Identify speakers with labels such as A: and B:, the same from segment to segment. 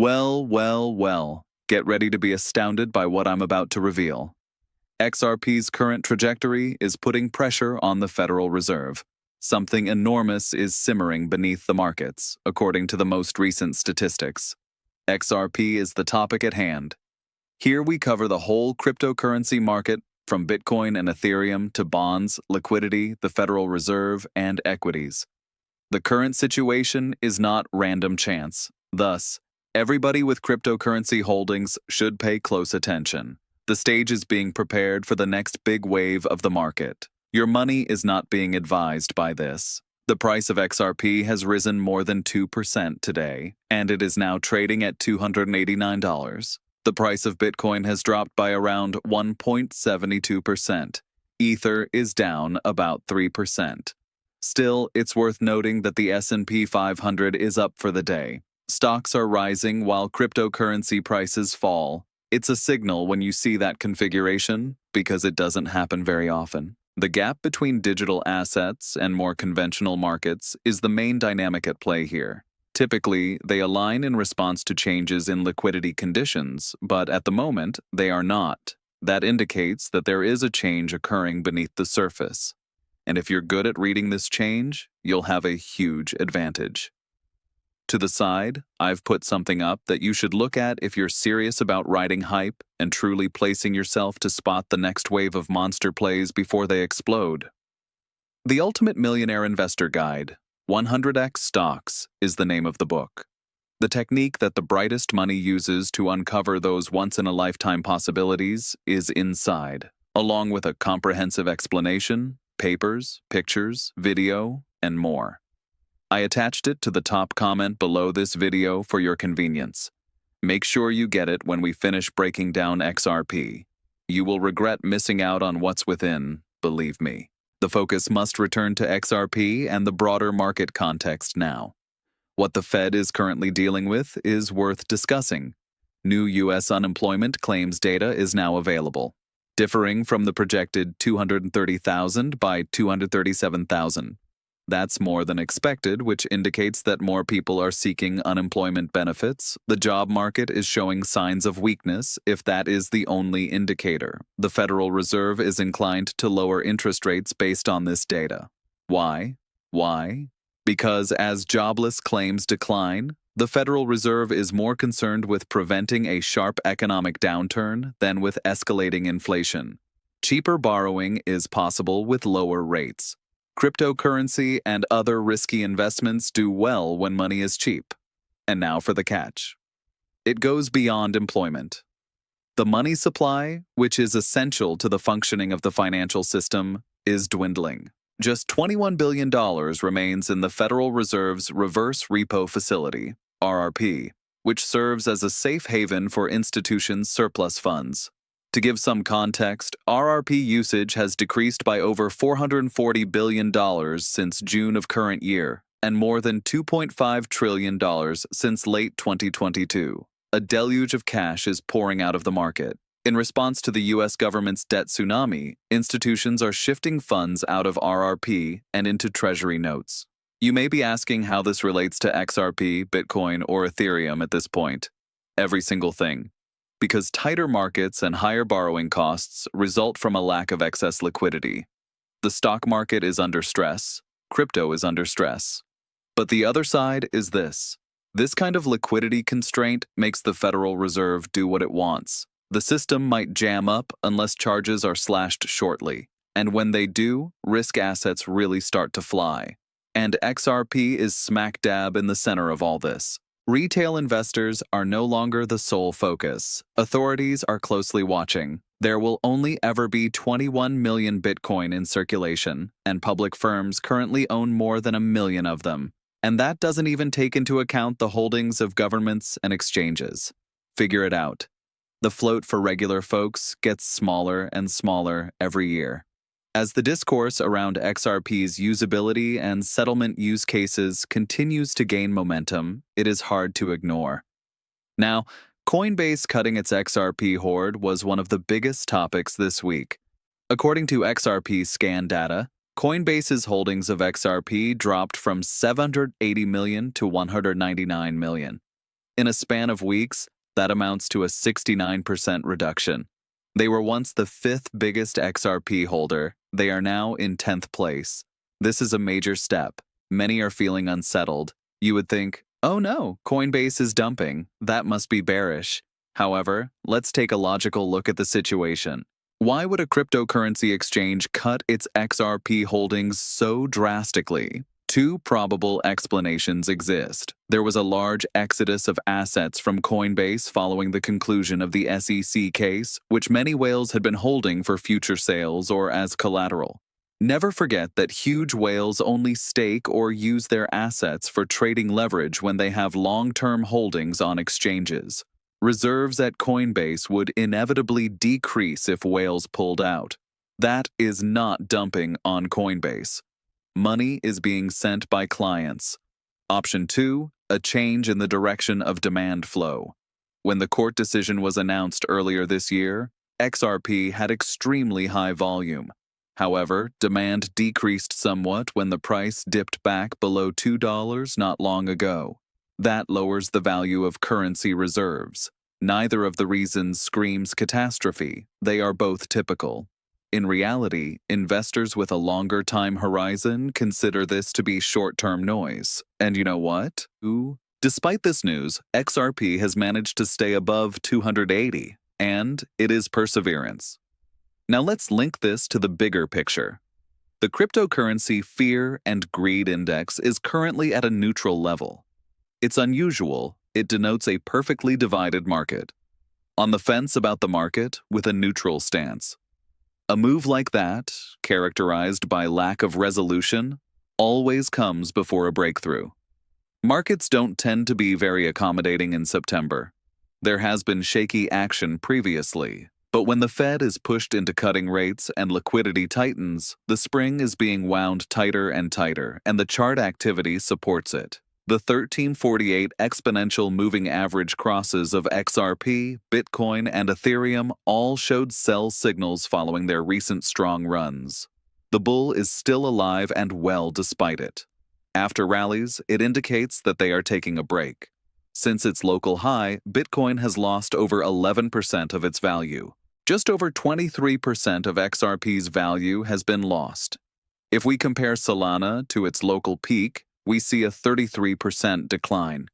A: Well. Get ready to be astounded by what I'm about to reveal. XRP's current trajectory is putting pressure on the Federal Reserve. Something enormous is simmering beneath the markets, according to the most recent statistics. XRP is the topic at hand. Here we cover the whole cryptocurrency market, from Bitcoin and Ethereum to bonds, liquidity, the Federal Reserve, and equities. The current situation is not random chance. Thus, everybody with cryptocurrency holdings should pay close attention. The stage is being prepared for the next big wave of the market. Your money is not being advised by this. The price of XRP has risen more than 2% today, and it is now trading at $289. The price of Bitcoin has dropped by around 1.72%. Ether is down about 3%. Still, it's worth noting that the S&P 500 is up for the day. Stocks are rising while cryptocurrency prices fall. It's a signal when you see that configuration, because it doesn't happen very often. The gap between digital assets and more conventional markets is the main dynamic at play here. Typically, they align in response to changes in liquidity conditions, but at the moment, they are not. That indicates that there is a change occurring beneath the surface. And if you're good at reading this change, you'll have a huge advantage. To the side, I've put something up that you should look at if you're serious about riding hype and truly placing yourself to spot the next wave of monster plays before they explode. The Ultimate Millionaire Investor Guide, 100x Stocks, is the name of the book. The technique that the brightest money uses to uncover those once-in-a-lifetime possibilities is inside, along with a comprehensive explanation, papers, pictures, video, and more. I attached it to the top comment below this video for your convenience. Make sure you get it when we finish breaking down XRP. You will regret missing out on what's within, believe me. The focus must return to XRP and the broader market context now. What the Fed is currently dealing with is worth discussing. New U.S. unemployment claims data is now available, differing from the projected 230,000 by 237,000. That's more than expected, which indicates that more people are seeking unemployment benefits. The job market is showing signs of weakness, if that is the only indicator. The Federal Reserve is inclined to lower interest rates based on this data. Why? Because as jobless claims decline, the Federal Reserve is more concerned with preventing a sharp economic downturn than with escalating inflation. Cheaper borrowing is possible with lower rates. Cryptocurrency and other risky investments do well when money is cheap. And now for the catch. It goes beyond employment. The money supply, which is essential to the functioning of the financial system, is dwindling. Just $21 billion remains in the Federal Reserve's Reverse Repo Facility, RRP, which serves as a safe haven for institutions' surplus funds. To give some context, RRP usage has decreased by over $440 billion since June of current year, and more than $2.5 trillion since late 2022. A deluge of cash is pouring out of the market. In response to the U.S. government's debt tsunami, institutions are shifting funds out of RRP and into Treasury notes. You may be asking how this relates to XRP, Bitcoin, or Ethereum at this point. Every single thing. Because tighter markets and higher borrowing costs result from a lack of excess liquidity. The stock market is under stress. Crypto is under stress. But the other side is this. This kind of liquidity constraint makes the Federal Reserve do what it wants. The system might jam up unless charges are slashed shortly. And when they do, risk assets really start to fly. And XRP is smack dab in the center of all this. Retail investors are no longer the sole focus. Authorities are closely watching. There will only ever be 21 million Bitcoin in circulation, and public firms currently own more than 1 million of them. And that doesn't even take into account the holdings of governments and exchanges. Figure it out. The float for regular folks gets smaller and smaller every year. As the discourse around XRP's usability and settlement use cases continues to gain momentum, it is hard to ignore. Now, Coinbase cutting its XRP hoard was one of the biggest topics this week. According to XRP scan data, Coinbase's holdings of XRP dropped from 780 million to 199 million. In a span of weeks, that amounts to a 69% reduction. They were once the fifth biggest XRP holder. They are now in 10th place. This is a major step. Many are feeling unsettled. You would think, oh no, Coinbase is dumping. That must be bearish. However, let's take a logical look at the situation. Why would a cryptocurrency exchange cut its XRP holdings so drastically? Two probable explanations exist. There was a large exodus of assets from Coinbase following the conclusion of the SEC case, which many whales had been holding for future sales or as collateral. Never forget that huge whales only stake or use their assets for trading leverage when they have long-term holdings on exchanges. Reserves at Coinbase would inevitably decrease if whales pulled out. That is not dumping on Coinbase. Money is being sent by clients. Option 2, a change in the direction of demand flow. When the court decision was announced earlier this year, XRP had extremely high volume. However, demand decreased somewhat when the price dipped back below $2 not long ago. That lowers the value of currency reserves. Neither of the reasons screams catastrophe. They are both typical. In reality, investors with a longer time horizon consider this to be short-term noise. And you know what? Despite this news, XRP has managed to stay above 280, and it is perseverance. Now let's link this to the bigger picture. The cryptocurrency Fear and Greed Index is currently at a neutral level. It's unusual. It denotes a perfectly divided market. On the fence about the market with a neutral stance. A move like that, characterized by lack of resolution, always comes before a breakthrough. Markets don't tend to be very accommodating in September. There has been shaky action previously, but when the Fed is pushed into cutting rates and liquidity tightens, the spring is being wound tighter and tighter, and the chart activity supports it. The 1348 exponential moving average crosses of XRP, Bitcoin, and Ethereum all showed sell signals following their recent strong runs. The bull is still alive and well despite it. After rallies, it indicates that they are taking a break. Since its local high, Bitcoin has lost over 11% of its value. Just over 23% of XRP's value has been lost. If we compare Solana to its local peak, we see a 33% decline.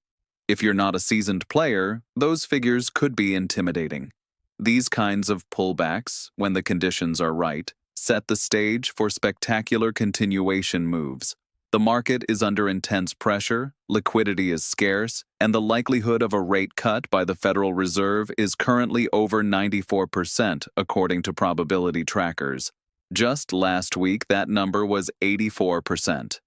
A: If you're not a seasoned player, those figures could be intimidating. These kinds of pullbacks, when the conditions are right, set the stage for spectacular continuation moves. The market is under intense pressure, liquidity is scarce, and the likelihood of a rate cut by the Federal Reserve is currently over 94%, according to probability trackers. Just last week, that number was 84%.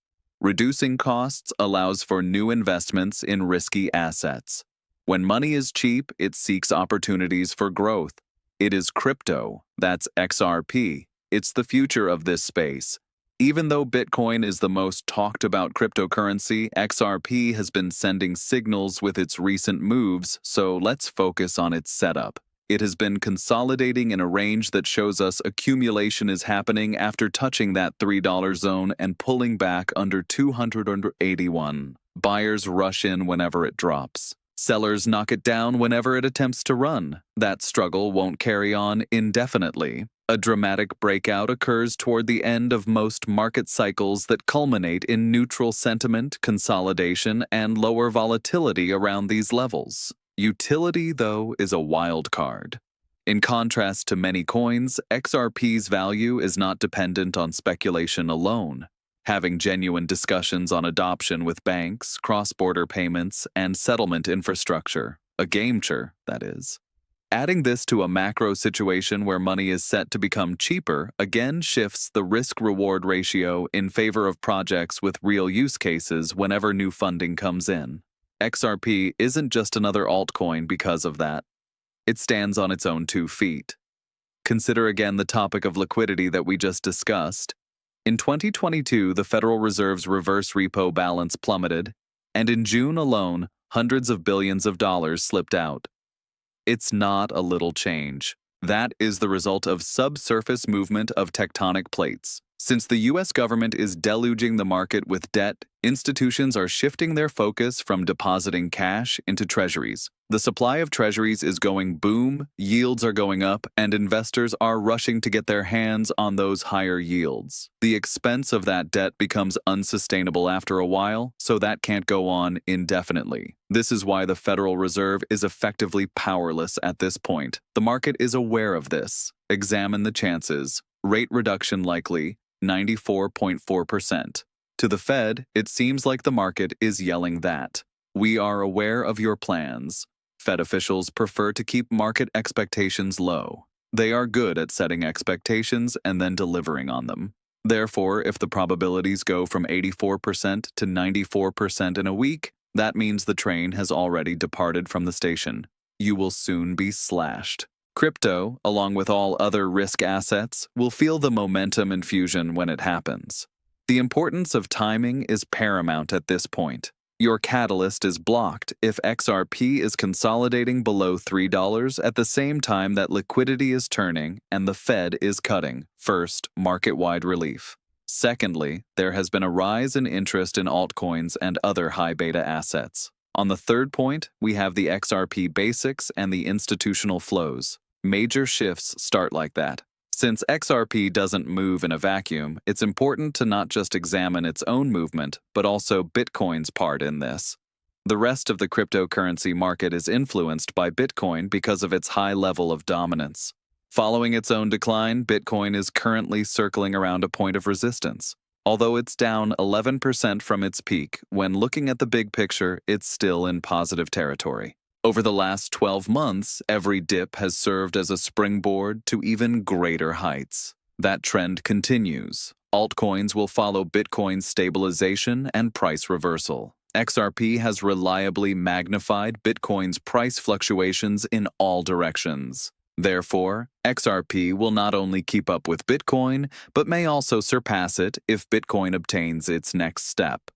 A: Reducing costs allows for new investments in risky assets. When money is cheap, it seeks opportunities for growth. It is crypto, that's XRP. It's the future of this space. Even though Bitcoin is the most talked about cryptocurrency, XRP has been sending signals with its recent moves, so let's focus on its setup. It has been consolidating in a range that shows us accumulation is happening after touching that $3 zone and pulling back under 281. Buyers rush in whenever it drops. Sellers knock it down whenever it attempts to run. That struggle won't carry on indefinitely. A dramatic breakout occurs toward the end of most market cycles that culminate in neutral sentiment, consolidation, and lower volatility around these levels. Utility, though, is a wild card. In contrast to many coins, XRP's value is not dependent on speculation alone. Having genuine discussions on adoption with banks, cross-border payments, and settlement infrastructure, a game-changer, that is. Adding this to a macro situation where money is set to become cheaper again shifts the risk-reward ratio in favor of projects with real use cases whenever new funding comes in. XRP isn't just another altcoin because of that. It stands on its own 2 feet. Consider again the topic of liquidity that we just discussed. In 2022, the Federal Reserve's reverse repo balance plummeted, and in June alone, hundreds of billions of dollars slipped out. It's not a little change. That is the result of subsurface movement of tectonic plates. Since the US government is deluging the market with debt, institutions are shifting their focus from depositing cash into treasuries. The supply of treasuries is going boom, yields are going up, and investors are rushing to get their hands on those higher yields. The expense of that debt becomes unsustainable after a while, so that can't go on indefinitely. This is why the Federal Reserve is effectively powerless at this point. The market is aware of this. Examine the chances. Rate reduction likely, 94.4%. To the Fed, it seems like the market is yelling that. We are aware of your plans. Fed officials prefer to keep market expectations low. They are good at setting expectations and then delivering on them. Therefore, if the probabilities go from 84% to 94% in a week, that means the train has already departed from the station. You will soon be slashed. Crypto, along with all other risk assets, will feel the momentum infusion when it happens. The importance of timing is paramount at this point. Your catalyst is blocked if XRP is consolidating below $3 at the same time that liquidity is turning and the Fed is cutting. First, market-wide relief. Secondly, there has been a rise in interest in altcoins and other high-beta assets. On the third point, we have the XRP basics and the institutional flows. Major shifts start like that. Since XRP doesn't move in a vacuum, it's important to not just examine its own movement, but also Bitcoin's part in this. The rest of the cryptocurrency market is influenced by Bitcoin because of its high level of dominance. Following its own decline, Bitcoin is currently circling around a point of resistance. Although it's down 11% from its peak, when looking at the big picture, it's still in positive territory. Over the last 12 months, every dip has served as a springboard to even greater heights. That trend continues. Altcoins will follow Bitcoin's stabilization and price reversal. XRP has reliably magnified Bitcoin's price fluctuations in all directions. Therefore, XRP will not only keep up with Bitcoin, but may also surpass it if Bitcoin obtains its next step.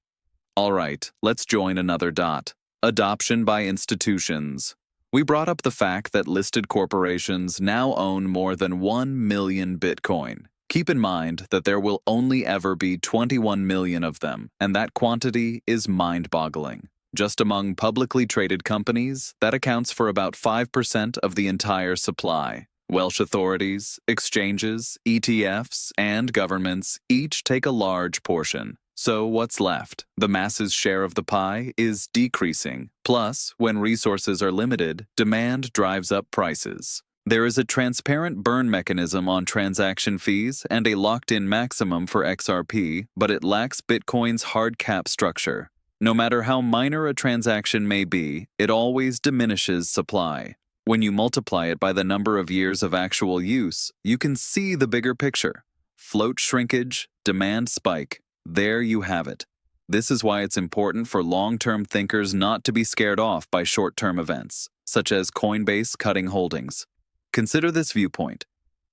A: All right, let's join another dot. Adoption by institutions. We brought up the fact that listed corporations now own more than 1 million Bitcoin. Keep in mind that there will only ever be 21 million of them, and that quantity is mind-boggling. Just among publicly traded companies, that accounts for about 5% of the entire supply. Welsh authorities, exchanges, ETFs, and governments each take a large portion. So what's left? The masses' share of the pie is decreasing. Plus, when resources are limited, demand drives up prices. There is a transparent burn mechanism on transaction fees and a locked-in maximum for XRP, but it lacks Bitcoin's hard cap structure. No matter how minor a transaction may be, it always diminishes supply. When you multiply it by the number of years of actual use, you can see the bigger picture. Float shrinkage, demand spike. There you have it. This is why it's important for long-term thinkers not to be scared off by short-term events, such as Coinbase cutting holdings. Consider this viewpoint.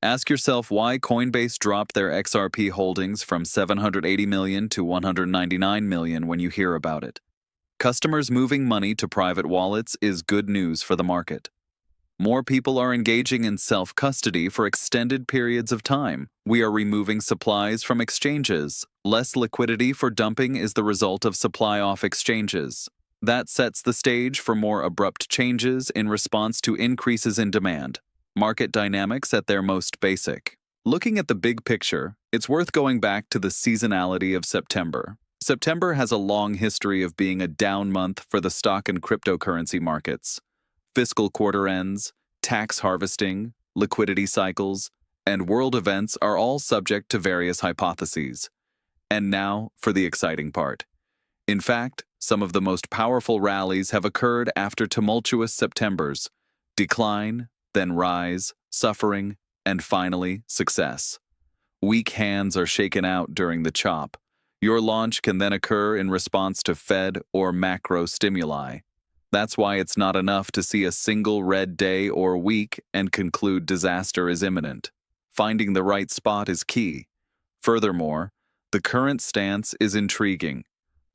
A: Ask yourself why Coinbase dropped their XRP holdings from 780 million to 199 million when you hear about it. Customers moving money to private wallets is good news for the market. More people are engaging in self-custody for extended periods of time. We are removing supplies from exchanges. Less liquidity for dumping is the result of supply off exchanges. That sets the stage for more abrupt changes in response to increases in demand. Market dynamics at their most basic. Looking at the big picture, it's worth going back to the seasonality of September. September has a long history of being a down month for the stock and cryptocurrency markets. Fiscal quarter ends, tax harvesting, liquidity cycles, and world events are all subject to various hypotheses. And now for the exciting part. In fact, some of the most powerful rallies have occurred after tumultuous Septembers: decline, then rise, suffering, and finally, success. Weak hands are shaken out during the chop. Your launch can then occur in response to Fed or macro stimuli. That's why it's not enough to see a single red day or week and conclude disaster is imminent. Finding the right spot is key. Furthermore, the current stance is intriguing.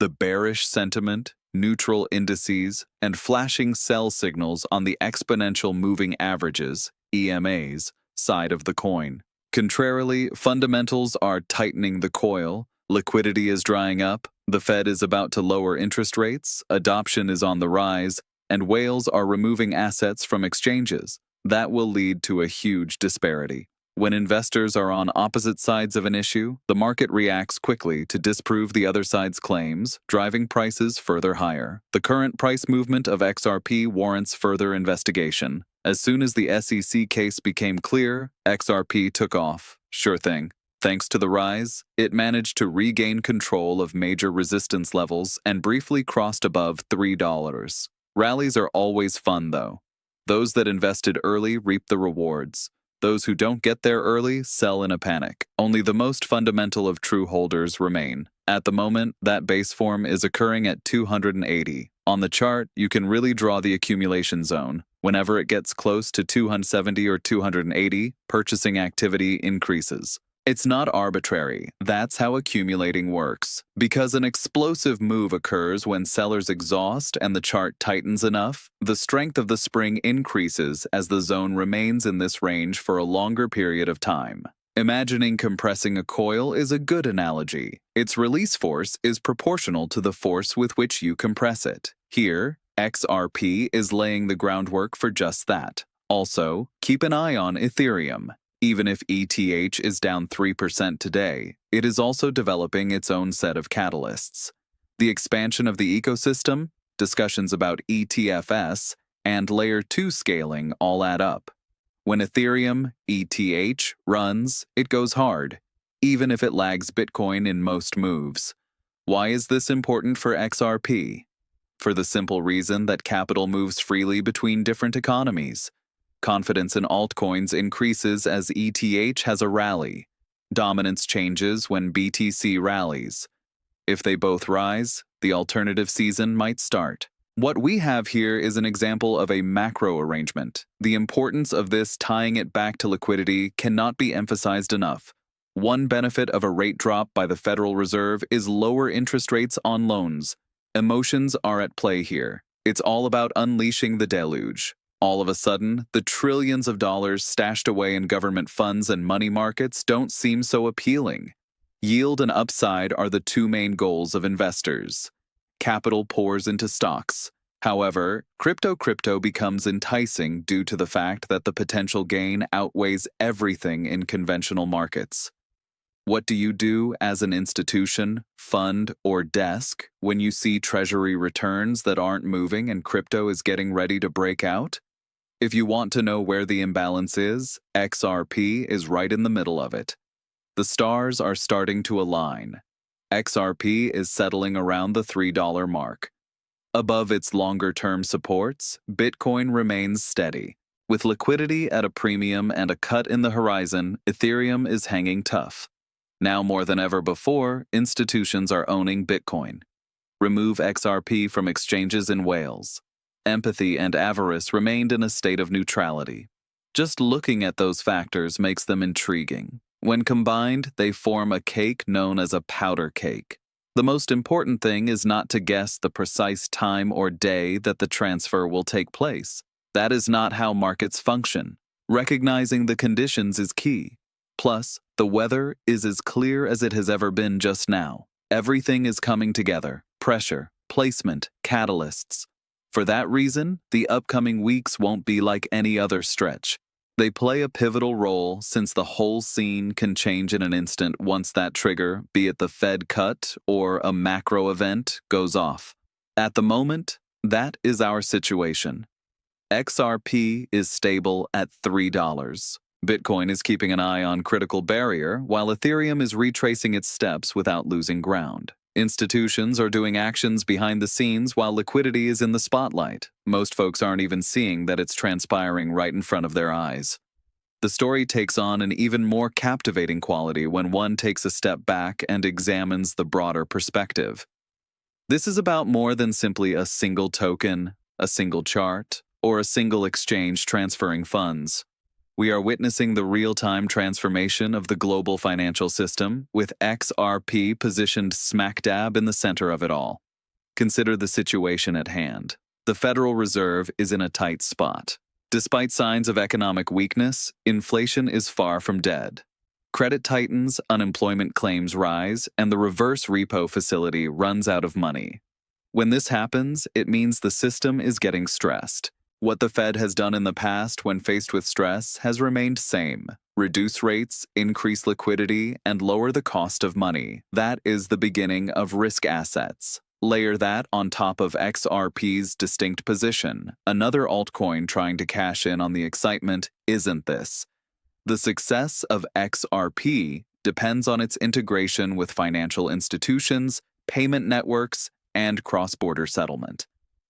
A: The bearish sentiment, neutral indices, and flashing sell signals on the exponential moving averages, EMAs, side of the coin. Contrarily, fundamentals are tightening the coil, liquidity is drying up, the Fed is about to lower interest rates, adoption is on the rise, and whales are removing assets from exchanges. That will lead to a huge disparity. When investors are on opposite sides of an issue, the market reacts quickly to disprove the other side's claims, driving prices further higher. The current price movement of XRP warrants further investigation. As soon as the SEC case became clear, XRP took off. Sure thing. Thanks to the rise, it managed to regain control of major resistance levels and briefly crossed above $3. Rallies are always fun, though. Those that invested early reap the rewards. Those who don't get there early sell in a panic. Only the most fundamental of true holders remain. At the moment, that base form is occurring at 280. On the chart, you can really draw the accumulation zone. Whenever it gets close to 270 or 280, purchasing activity increases. It's not arbitrary. That's how accumulating works. Because an explosive move occurs when sellers exhaust and the chart tightens enough, the strength of the spring increases as the zone remains in this range for a longer period of time. Imagining compressing a coil is a good analogy. Its release force is proportional to the force with which you compress it. Here, XRP is laying the groundwork for just that. Also, keep an eye on Ethereum. Even if ETH is down 3% today, it is also developing its own set of catalysts. The expansion of the ecosystem, discussions about ETFs, and Layer 2 scaling all add up. When Ethereum, ETH, runs, it goes hard, even if it lags Bitcoin in most moves. Why is this important for XRP? For the simple reason that capital moves freely between different economies. Confidence in altcoins increases as ETH has a rally. Dominance changes when BTC rallies. If they both rise, the alternative season might start. What we have here is an example of a macro arrangement. The importance of this tying it back to liquidity cannot be emphasized enough. One benefit of a rate drop by the Federal Reserve is lower interest rates on loans. Emotions are at play here. It's all about unleashing the deluge. All of a sudden, the trillions of dollars stashed away in government funds and money markets don't seem so appealing. Yield and upside are the two main goals of investors. Capital pours into stocks. However, crypto becomes enticing due to the fact that the potential gain outweighs everything in conventional markets. What do you do as an institution, fund, or desk when you see treasury returns that aren't moving and crypto is getting ready to break out? If you want to know where the imbalance is, XRP is right in the middle of it. The stars are starting to align. XRP is settling around the $3 mark. Above its longer-term supports, Bitcoin remains steady. With liquidity at a premium and a cut in the horizon, Ethereum is hanging tough. Now more than ever before, institutions are owning Bitcoin. Remove XRP from exchanges in whales. Empathy and avarice remained in a state of neutrality. Just looking at those factors makes them intriguing. When combined, they form a cake known as a powder cake. The most important thing is not to guess the precise time or day that the transfer will take place. That is not how markets function. Recognizing the conditions is key. Plus, the weather is as clear as it has ever been just now. Everything is coming together: pressure, placement, catalysts. For that reason, the upcoming weeks won't be like any other stretch. They play a pivotal role since the whole scene can change in an instant once that trigger, be it the Fed cut or a macro event, goes off. At the moment, that is our situation. XRP is stable at $3. Bitcoin is keeping an eye on critical barrier, while Ethereum is retracing its steps without losing ground. Institutions are doing actions behind the scenes while liquidity is in the spotlight. Most folks aren't even seeing that it's transpiring right in front of their eyes. The story takes on an even more captivating quality when one takes a step back and examines the broader perspective. This is about more than simply a single token, a single chart, or a single exchange transferring funds. We are witnessing the real-time transformation of the global financial system, with XRP positioned smack dab in the center of it all. Consider the situation at hand. The Federal Reserve is in a tight spot. Despite signs of economic weakness, inflation is far from dead. Credit tightens, unemployment claims rise, and the reverse repo facility runs out of money. When this happens, it means the system is getting stressed. What the Fed has done in the past when faced with stress has remained same. Reduce rates, increase liquidity, and lower the cost of money. That is the beginning of risk assets. Layer that on top of XRP's distinct position. Another altcoin trying to cash in on the excitement isn't this. The success of XRP depends on its integration with financial institutions, payment networks, and cross-border settlement.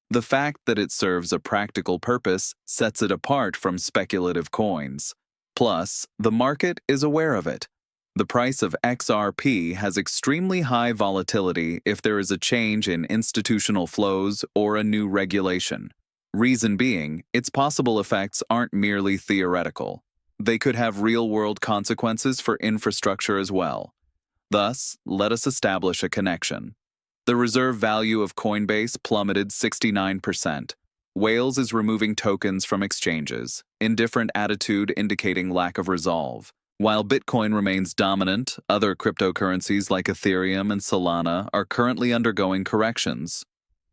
A: The fact that it serves a practical purpose sets it apart from speculative coins. Plus, the market is aware of it. The price of XRP has extremely high volatility if there is a change in institutional flows or a new regulation. Reason being, its possible effects aren't merely theoretical. They could have real-world consequences for infrastructure as well. Thus, let us establish a connection. The reserve value of Coinbase plummeted 69%. Wales is removing tokens from exchanges, indifferent attitude indicating lack of resolve. While Bitcoin remains dominant, other cryptocurrencies like Ethereum and Solana are currently undergoing corrections.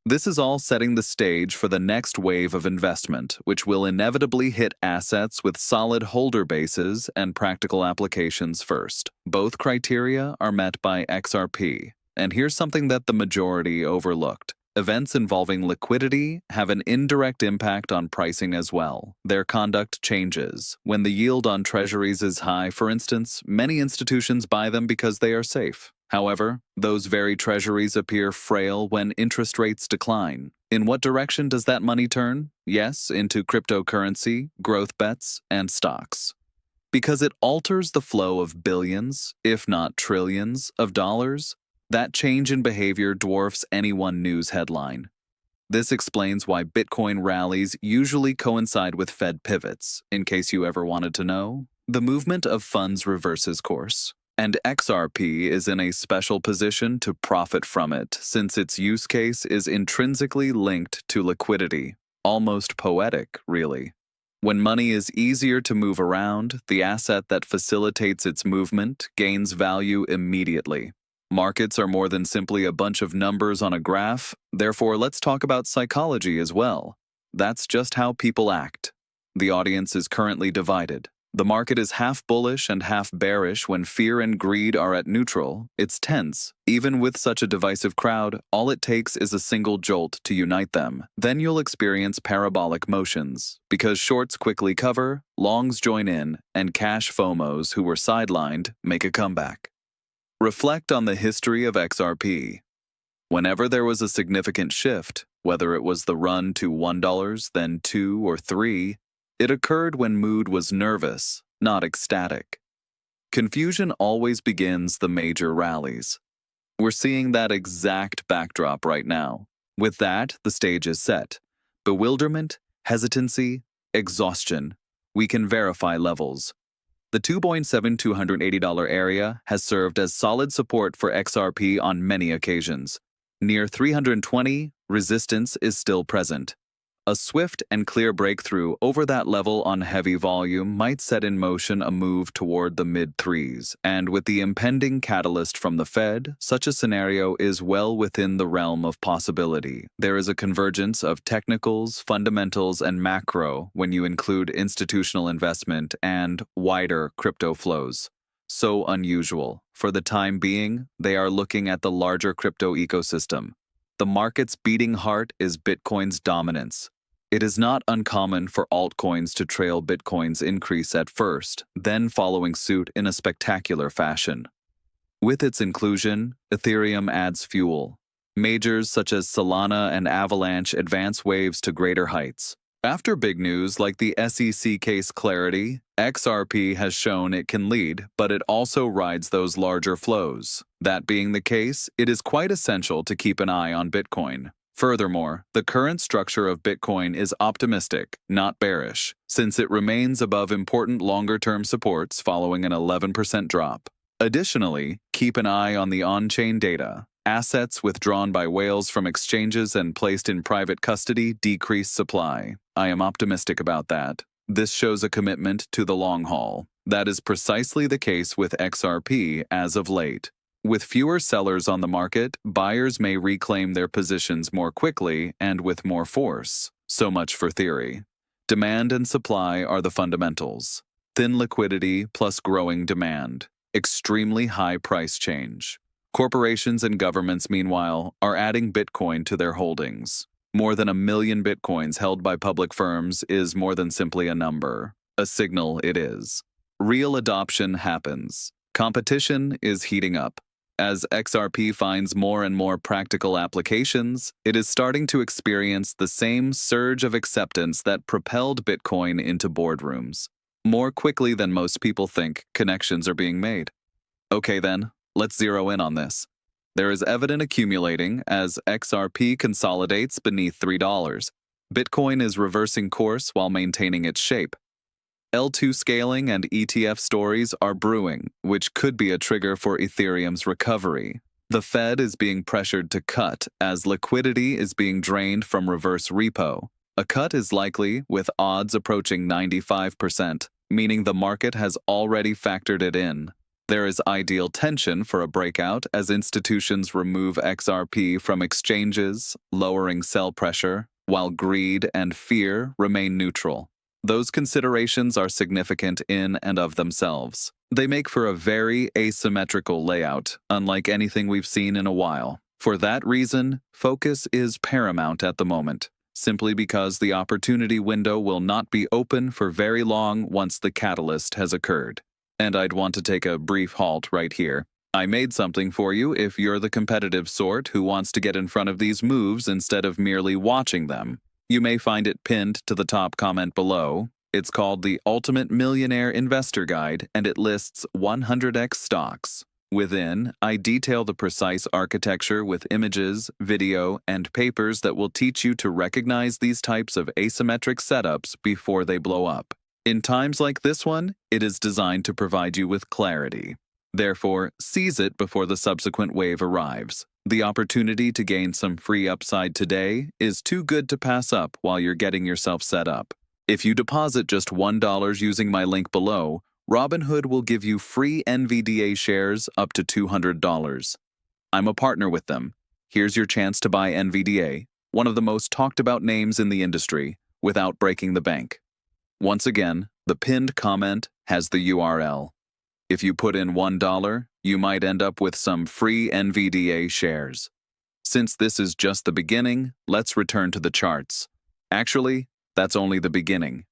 A: This is all setting the stage for the next wave of investment, which will inevitably hit assets with solid holder bases and practical applications first. Both criteria are met by XRP. And here's something that the majority overlooked. Events involving liquidity have an indirect impact on pricing as well. Their conduct changes. When the yield on treasuries is high, for instance, many institutions buy them because they are safe. However, those very treasuries appear frail when interest rates decline. In what direction does that money turn? Yes, into cryptocurrency, growth bets, and stocks. Because it alters the flow of billions, if not trillions, of dollars. That change in behavior dwarfs any one news headline. This explains why Bitcoin rallies usually coincide with Fed pivots. In case you ever wanted to know, the movement of funds reverses course. And XRP is in a special position to profit from it, since its use case is intrinsically linked to liquidity. Almost poetic, really. When money is easier to move around, the asset that facilitates its movement gains value immediately. Markets are more than simply a bunch of numbers on a graph, therefore let's talk about psychology as well. That's just how people act. The audience is currently divided. The market is half bullish and half bearish when fear and greed are at neutral. It's tense. Even with such a divisive crowd, all it takes is a single jolt to unite them. Then you'll experience parabolic motions. Because shorts quickly cover, longs join in, and cash FOMOs who were sidelined make a comeback. Reflect on the history of XRP. Whenever there was a significant shift, whether it was the run to $1, then $2 or $3, it occurred when mood was nervous, not ecstatic. Confusion always begins the major rallies. We're seeing that exact backdrop right now. With that, the stage is set. Bewilderment, hesitancy, exhaustion. We can verify levels. The $2.7280 area has served as solid support for XRP on many occasions. Near 320, resistance is still present. A swift and clear breakthrough over that level on heavy volume might set in motion a move toward the mid-threes, and with the impending catalyst from the Fed, such a scenario is well within the realm of possibility. There is a convergence of technicals, fundamentals, and macro when you include institutional investment and wider crypto flows. So unusual. For the time being, they are looking at the larger crypto ecosystem. The market's beating heart is Bitcoin's dominance. It is not uncommon for altcoins to trail Bitcoin's increase at first, then following suit in a spectacular fashion. With its inclusion, Ethereum adds fuel. Majors such as Solana and Avalanche advance waves to greater heights. After big news like the SEC case clarity, XRP has shown it can lead, but it also rides those larger flows. That being the case, it is quite essential to keep an eye on Bitcoin. Furthermore, the current structure of Bitcoin is optimistic, not bearish, since it remains above important longer-term supports following an 11% drop. Additionally, keep an eye on the on-chain data. Assets withdrawn by whales from exchanges and placed in private custody decrease supply. I am optimistic about that. This shows a commitment to the long haul. That is precisely the case with XRP as of late. With fewer sellers on the market, buyers may reclaim their positions more quickly and with more force. So much for theory. Demand and supply are the fundamentals. Thin liquidity plus growing demand. Extremely high price change. Corporations and governments, meanwhile, are adding Bitcoin to their holdings. More than 1 million Bitcoins held by public firms is more than simply a number. A signal it is. Real adoption happens. Competition is heating up. As XRP finds more and more practical applications, it is starting to experience the same surge of acceptance that propelled Bitcoin into boardrooms. More quickly than most people think, connections are being made. Okay then, let's zero in on this. There is evidence accumulating as XRP consolidates beneath $3. Bitcoin is reversing course while maintaining its shape. L2 scaling and ETF stories are brewing, which could be a trigger for Ethereum's recovery. The Fed is being pressured to cut as liquidity is being drained from reverse repo. A cut is likely, with odds approaching 95%, meaning the market has already factored it in. There is ideal tension for a breakout as institutions remove XRP from exchanges, lowering sell pressure, while greed and fear remain neutral. Those considerations are significant in and of themselves. They make for a very asymmetrical layout, unlike anything we've seen in a while. For that reason, focus is paramount at the moment, simply because the opportunity window will not be open for very long once the catalyst has occurred. And I'd want to take a brief halt right here. I made something for you if you're the competitive sort who wants to get in front of these moves instead of merely watching them. You may find it pinned to the top comment below. It's called the Ultimate Millionaire Investor Guide, and it lists 100x stocks. Within, I detail the precise architecture with images, video, and papers that will teach you to recognize these types of asymmetric setups before they blow up. In times like this one, it is designed to provide you with clarity. Therefore, seize it before the subsequent wave arrives. The opportunity to gain some free upside today is too good to pass up while you're getting yourself set up. If you deposit just $1 using my link below, Robinhood will give you free NVDA shares up to $200. I'm a partner with them. Here's your chance to buy NVDA, one of the most talked about names in the industry, without breaking the bank. Once again, the pinned comment has the URL. If you put in $1, you might end up with some free NVDA shares. Since this is just the beginning, let's return to the charts. Actually, that's only the beginning.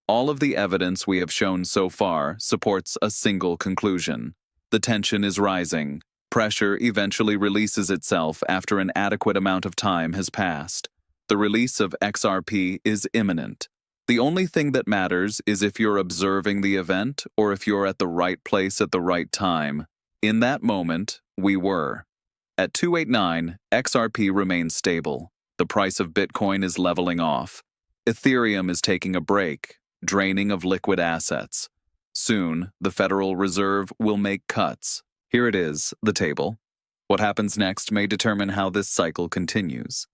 A: All of the evidence we have shown so far supports a single conclusion. The tension is rising. Pressure eventually releases itself after an adequate amount of time has passed. The release of XRP is imminent. The only thing that matters is if you're observing the event or if you're at the right place at the right time. In that moment, we were. At 289, XRP remains stable. The price of Bitcoin is leveling off. Ethereum is taking a break, draining of liquid assets. Soon, the Federal Reserve will make cuts. Here it is, the table. What happens next may determine how this cycle continues.